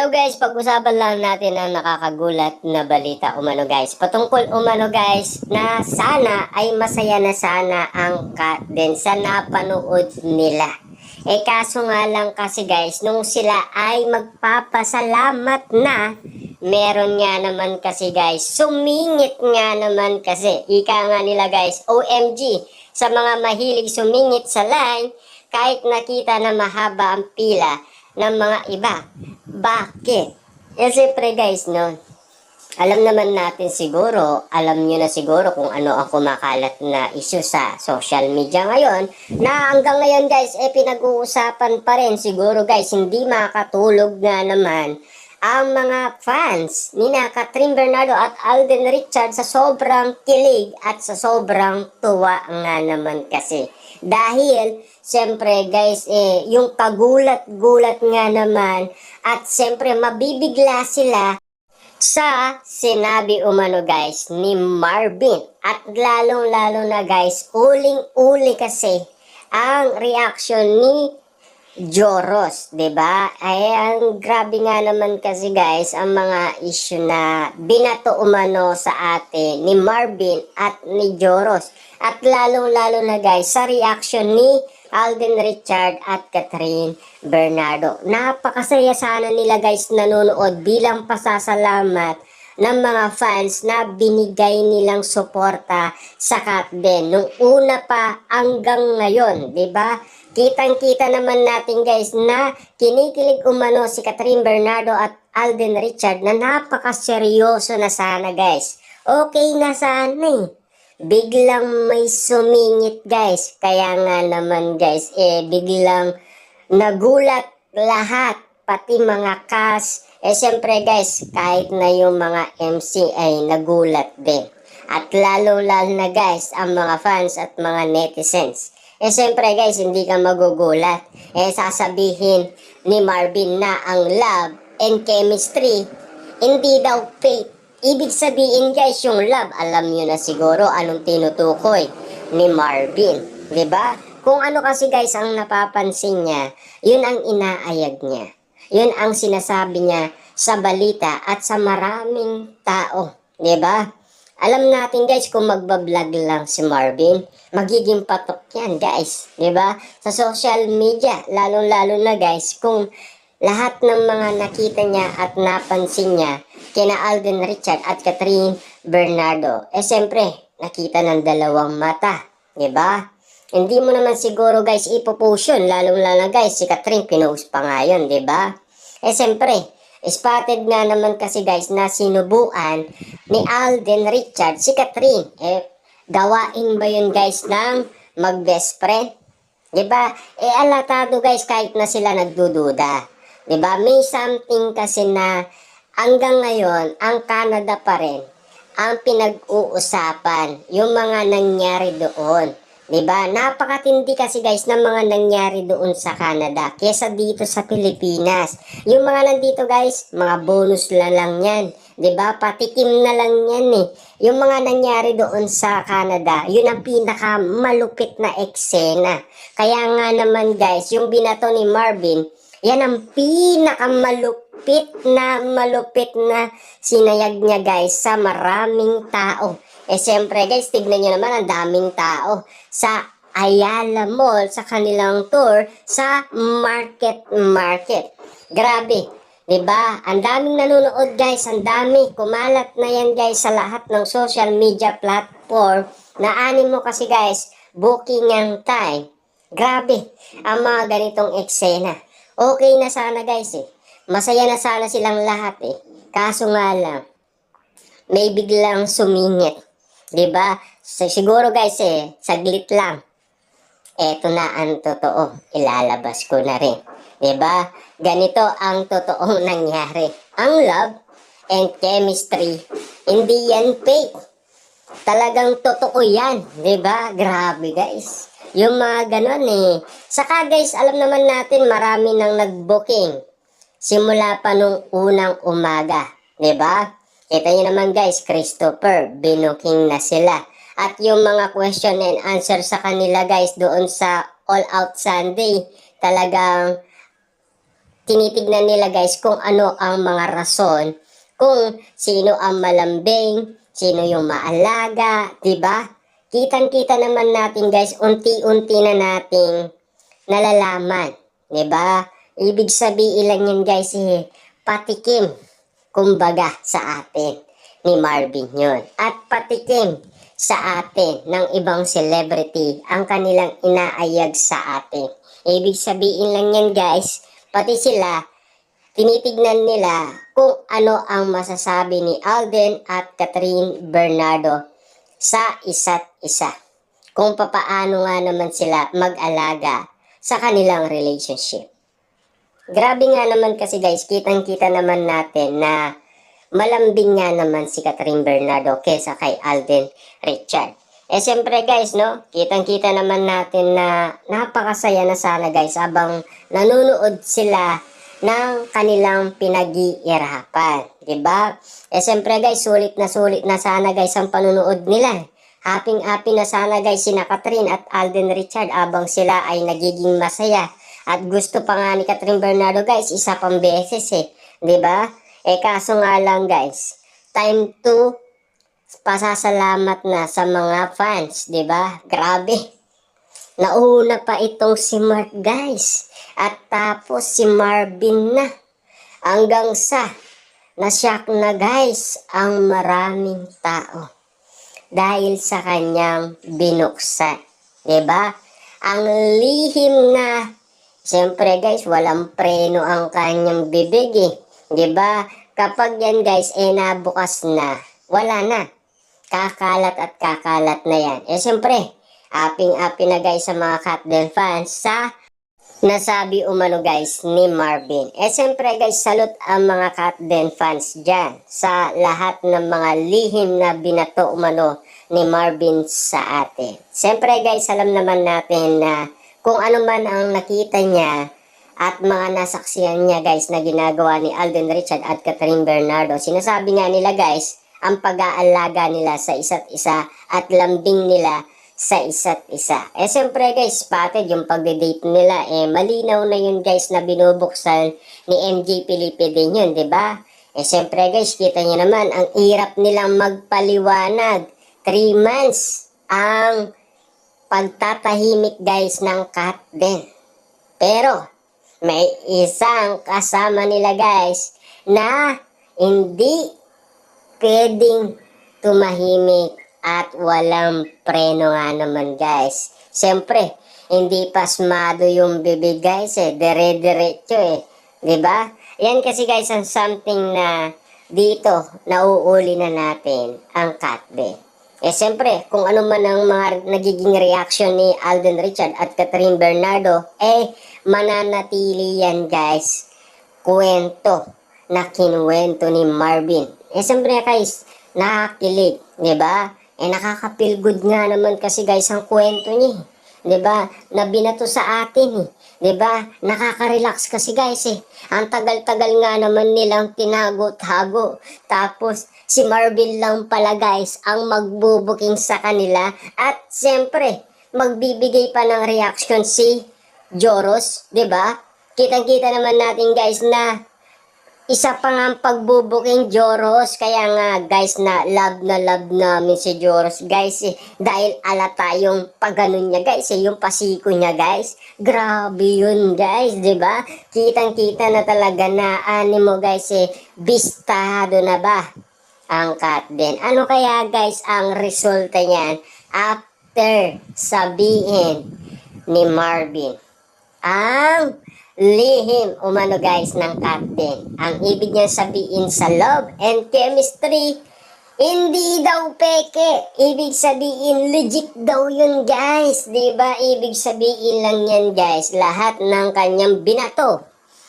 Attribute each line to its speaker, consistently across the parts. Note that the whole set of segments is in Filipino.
Speaker 1: Hello guys, pag-usapan lang natin ang nakakagulat na balita umano guys. Patungkol umano guys na sana ay masaya na sana ang cat din sa napanood nila. Kaso nga lang kasi guys, nung sila ay magpapasalamat na, meron nga naman kasi guys, sumingit nga naman kasi. Ika nga nila guys, OMG, sa mga mahilig sumingit sa line, kahit nakita na mahaba ang pila ng mga iba. Bakit? Siyempre guys, no, alam naman natin siguro, alam nyo na siguro kung ano ang kumakalat na issue sa social media ngayon, na hanggang ngayon guys, pinag-uusapan pa rin siguro guys, hindi makatulog nga naman ang mga fans ni Catherine Bernardo at Alden Richards sa sobrang kilig at sa sobrang tuwa nga naman kasi. Dahil, siyempre guys, yung kagulat-gulat nga naman at siyempre mabibigla sila sa sinabi umano guys ni Marvin. At lalong-lalo na guys, uling-uli kasi ang reaction ni Joros, 'di ba? Ay ang grabe nga naman kasi guys ang mga issue na binato umano sa atin ni Marvin at ni Joros. At lalong-lalo na guys sa reaction ni Alden Richard at Catherine Bernardo. Napakasaya sana nila guys nanonood bilang pasasalamat ng mga fans na binigay nilang suporta sa Catden nung una pa hanggang ngayon, 'di ba? Kitang-kita naman natin guys na kinikilig umano si Catherine Bernardo at Alden Richard na napakaseryoso na sana guys. Okay na sana Biglang may sumingit guys. Kaya nga naman guys, biglang nagulat lahat. Pati mga cast. Siyempre guys, kahit na yung mga MC ay nagulat din. At lalo-lalo na guys, ang mga fans at mga netizens. Siyempre guys, hindi ka magugulat. Sasabihin ni Marvin na ang love and chemistry, hindi daw fate. Ibig sabihin guys, yung love, alam nyo na siguro anong tinutukoy ni Marvin. 'Di ba? Kung ano kasi guys ang napapansin niya, yun ang inaayag niya. Yun ang sinasabi niya sa balita at sa maraming tao. 'Di ba? Alam natin guys kung magbablog lang si Marvin, magiging patok yan guys, 'di ba? Sa social media, lalong-lalo na guys kung lahat ng mga nakita niya at napansin niya kina Alden Richard at Catherine Bernardo. Siyempre, nakita ng dalawang mata, 'di ba? Hindi mo naman siguro guys ipopost yun, lalong-lalo guys si Catherine pinost pa nga yun, 'di ba? Siyempre, spotted nga naman kasi guys na sinubuan ni Alden Richard si Catherine. Gawain ba yun guys ng mag-best friend? Diba? Alatado guys kahit na sila nagdududa. Diba? May something kasi na hanggang ngayon, ang Canada pa rin ang pinag-uusapan. Yung mga nangyari doon. Diba? Napakatindi kasi guys ng mga nangyari doon sa Canada kesa dito sa Pilipinas. Yung mga nandito guys, mga bonus lang yan. Diba? Patikim na lang yan Yung mga nangyari doon sa Canada, yun ang pinakamalupit na eksena. Kaya nga naman guys, yung binato ni Marvin, yan ang pinakamalupit na sinayag niya guys sa maraming tao. Siyempre guys, tignan nyo naman ang daming tao sa Ayala Mall, sa kanilang tour sa market. Grabe, diba? Ang daming nanonood guys, ang dami. Kumalat na yan guys sa lahat ng social media platform. Naanin mo kasi guys, booking ang time. Grabe, ang mga ganitong eksena. Okay na sana guys Masaya na sana silang lahat Kaso nga lang, may biglang sumingit. 'Di ba? Siguro guys saglit lang. Eto na ang totoo. Ilalabas ko na rin. 'Di ba? Ganito ang totoong nangyari. Ang love and chemistry, hindi yan fake. Talagang totoo yan. 'Di ba? Grabe guys. Yung mga ganon Saka guys, alam naman natin marami nang nag-booking. Simula pa nung unang umaga. 'Di ba? Kita nyo naman guys, Christopher, binuking na sila. At yung mga question and answer sa kanila guys doon sa All Out Sunday, talagang tinitignan nila guys kung ano ang mga rason, kung sino ang malambing, sino yung maalaga, 'di ba? Kitang-kita naman natin guys, unti-unti na nating nalalaman, 'di ba? Ibig sabihin lang yan guys, patikim, kumbaga sa atin ni Marvin yun. At patikim sa atin ng ibang celebrity ang kanilang inaayag sa atin. Ibig sabihin lang yan guys, pati sila, tinitignan nila kung ano ang masasabi ni Alden at Catherine Bernardo sa isa't isa. Kung papaano nga naman sila mag-alaga sa kanilang relationship. Grabe nga naman kasi guys, kitang-kita naman natin na malambing nga naman si Catherine Bernardo kesa kay Alden Richard. Siyempre guys, no, kitang-kita naman natin na napakasaya na sana guys habang nanonood sila ng kanilang pinag-iirapan, 'di ba? Siyempre guys, sulit na sana guys ang panunood nila. Happy na sana guys sina Catherine at Alden Richard abang sila ay nagiging masaya. At gusto pa nga ni Catherine Bernardo guys, isa pang beses 'di ba? Kaso nga lang guys, time to pasasalamat na sa mga fans, 'di ba? Grabe. Nauna pa itong si Mark guys. At tapos si Marvin na. Hanggang sa nashock na guys ang maraming tao dahil sa kanyang binuksan, 'di ba? Ang lihim na, siyempre guys, walang preno ang kanyang bibig 'di ba? Kapag yan guys nabukas na, wala na. Kakalat at kakalat na yan. Siyempre, aping-api na guys sa mga Katden fans sa nasabi umano guys ni Marvin. Siyempre guys, salute ang mga Katden fans dyan sa lahat ng mga lihim na binato umano ni Marvin sa atin. Siyempre guys, alam naman natin na kung ano man ang nakita niya at mga nasaksiyan niya guys na ginagawa ni Alden Richard at Catherine Bernardo, sinasabi nga nila guys, ang pag-aalaga nila sa isa't isa at lambing nila sa isa't isa. Siyempre guys, spotted yung pagde-date nila. Malinaw na yun guys na binubuksan ni MJ Felipe din yun, di ba? Siyempre guys, kita niyo naman, ang hirap nilang magpaliwanag. 3 months ang pagtatahimik guys ng Katden. Pero, may isang kasama nila guys na hindi pwedeng tumahimik at walang preno nga naman guys. Siyempre, hindi pasmado yung bibig guys dire-diretso diba? Yan kasi guys ang something na dito nauuli na natin ang Katden. Siyempre, kung ano man ang mga nagiging reaction ni Alden Richard at Catherine Bernardo, mananatili yan guys. Kwento na kinuwento ni Marvin. Siyempre guys, nakakilig, di ba? Nakaka-feel good nga naman kasi guys ang kwento niya, di ba? Na binato sa atin, di ba? Nakaka-relax kasi guys Ang tagal-tagal nga naman nilang tinago-tago. Tapos si Marvin lang pala guys ang magbubuking sa kanila at siyempre magbibigay pa ng reaction si Joros, di ba? Kitang-kita naman natin guys na isa pa nga ang pagbubuking Joros. Kaya nga guys na love namin si Joros guys dahil alata yung pagganon niya guys yung pasiko niya guys. Grabe yun guys, di ba? Kitang-kita na talaga na animo guys bistado na ba ang Katden? Ano kaya guys ang resulta niyan after sabihin ni Marvin ang lihim umano guys ng Katden? Ang ibig niya sabihin sa love and chemistry, hindi daw peke. Ibig sabihin legit daw yun guys, diba? Ibig sabihin lang yan guys, lahat ng kanyang binato,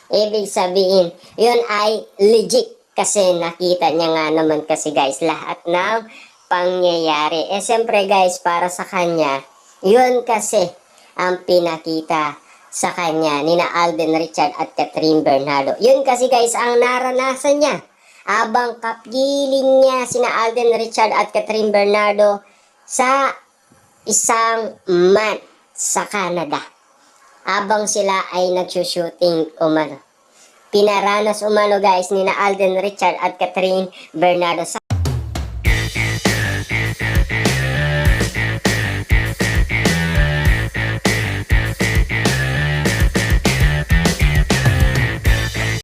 Speaker 1: ibig sabihin yun ay legit kasi nakita niya nga naman kasi guys lahat ng pangyayari. Siyempre guys, para sa kanya yun kasi ang pinakita sa kanya nina Alden Richard at Catherine Bernardo. Yun kasi guys ang naranasan niya habang kapiling niya sina Alden Richard at Catherine Bernardo sa isang month sa Canada habang sila ay nagsushooting umano. pinaranas umano guys ni na Alden Richard at Catherine Bernardo.